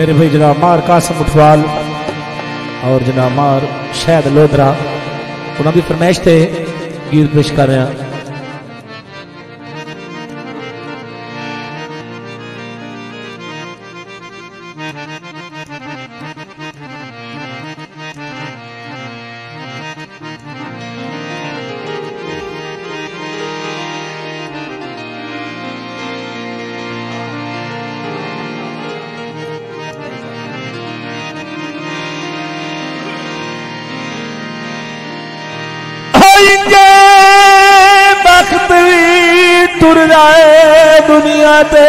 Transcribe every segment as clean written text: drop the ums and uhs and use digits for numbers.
मेरे भाई जनाब मार कासम उठवाल और जनाब मार शहद लोधरा उन्होंने भी फरमाइश थे गीत पेश कर रहे हैं। तुर जाए दुनिया ते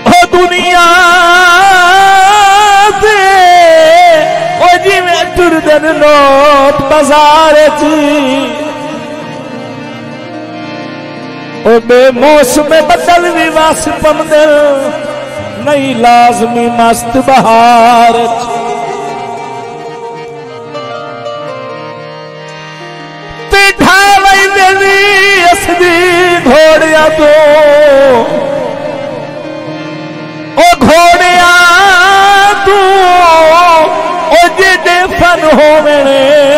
ओ दुनिया से ओ जिमें टुरदन नोट बाजार ओ बेमौसम बदल भी वासिपम दिल नहीं लाजमी मस्त बहार घोड़िया तो ओ घोड़िया तू ओ जिदे फन हो मेरे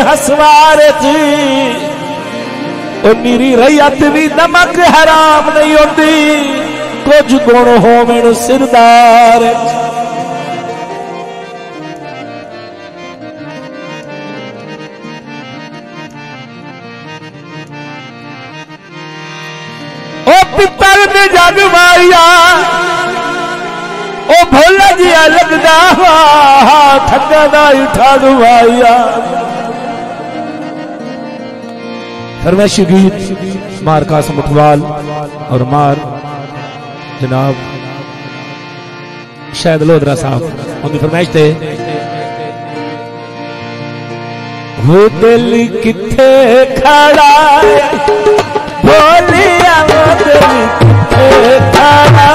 हसवार जी ओ मेरी रैयत भी नमक हराम नहीं होती कुछ गुण हो मेरे सिरदार पितर ने जगवाया ओ भोला जी लगदा ठगदा उठाया फरमाइश गीत मार कासम उठवाल और मार जनाब शहद लोधरा साहब उनकी फरमाइश थे वो दिल किथे खड़ा बोलिया वो दिल किथे खड़ा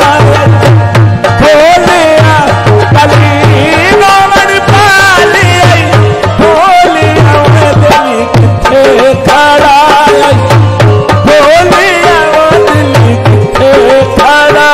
बोलिया कली गोवन पाली बोलिया वो दिल किथे खड़ा बोलिया वो दिल किथे खड़ा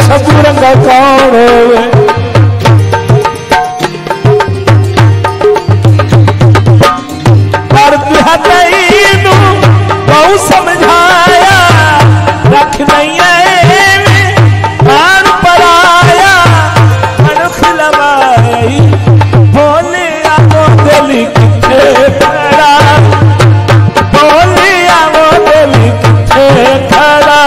शबुरंगा कौन होवे पर तैनू बहु समझाया रख नहीं कान पर आया मन खिलवाई बोलिया वो दिल किथे खड़ा बोलिया वो दिल किथे खड़ा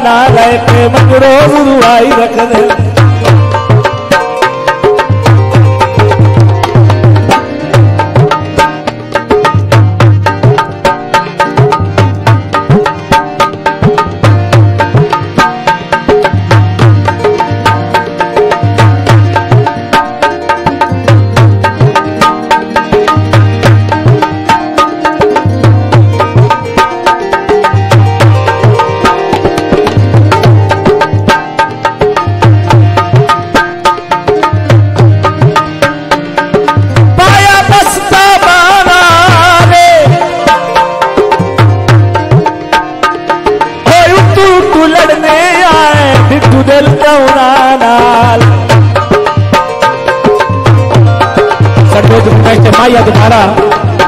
ना लेके मंगड़ो बुरुआई रख दे। माया तुम्हारा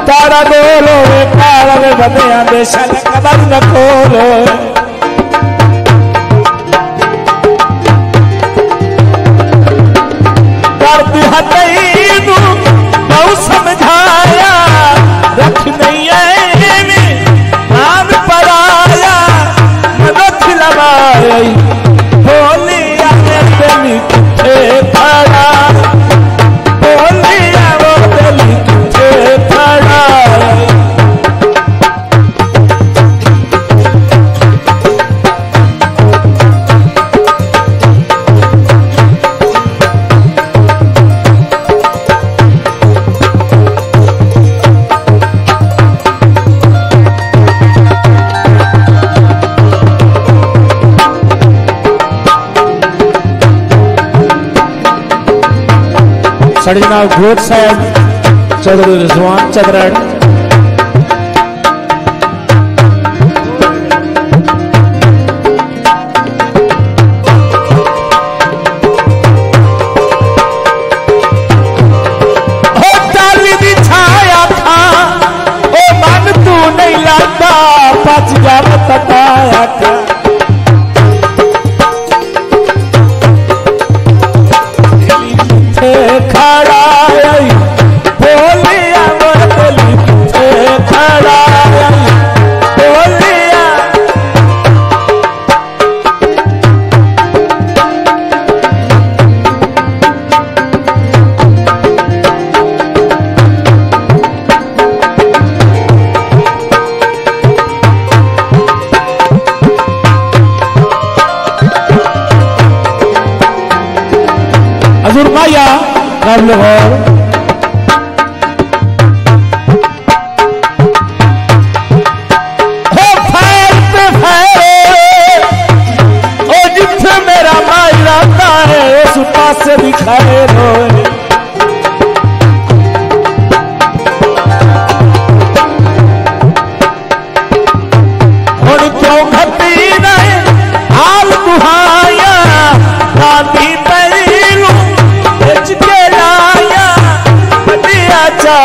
तारा गोलो काला में बने आंदे शन कदर न खोलो। करती हतई तू बहु समझाया रख नहीं है नाम पराया मदद लगाई बोली आने तेरी किथे खड़ा साढ़े जनाब घोट साहब चौधरी रिजवान चदरड़ टाली दी छाया था ओ मन तू नहीं लाता बच जा बताया था। हजूर माया काबिल गौर हो फैल पे फैल ओ जिथे मेरा माई रहता है उस पास दिखाए रोए। और क्यों घटी नहीं हाल दुहाया गांधी के लाया दिया जा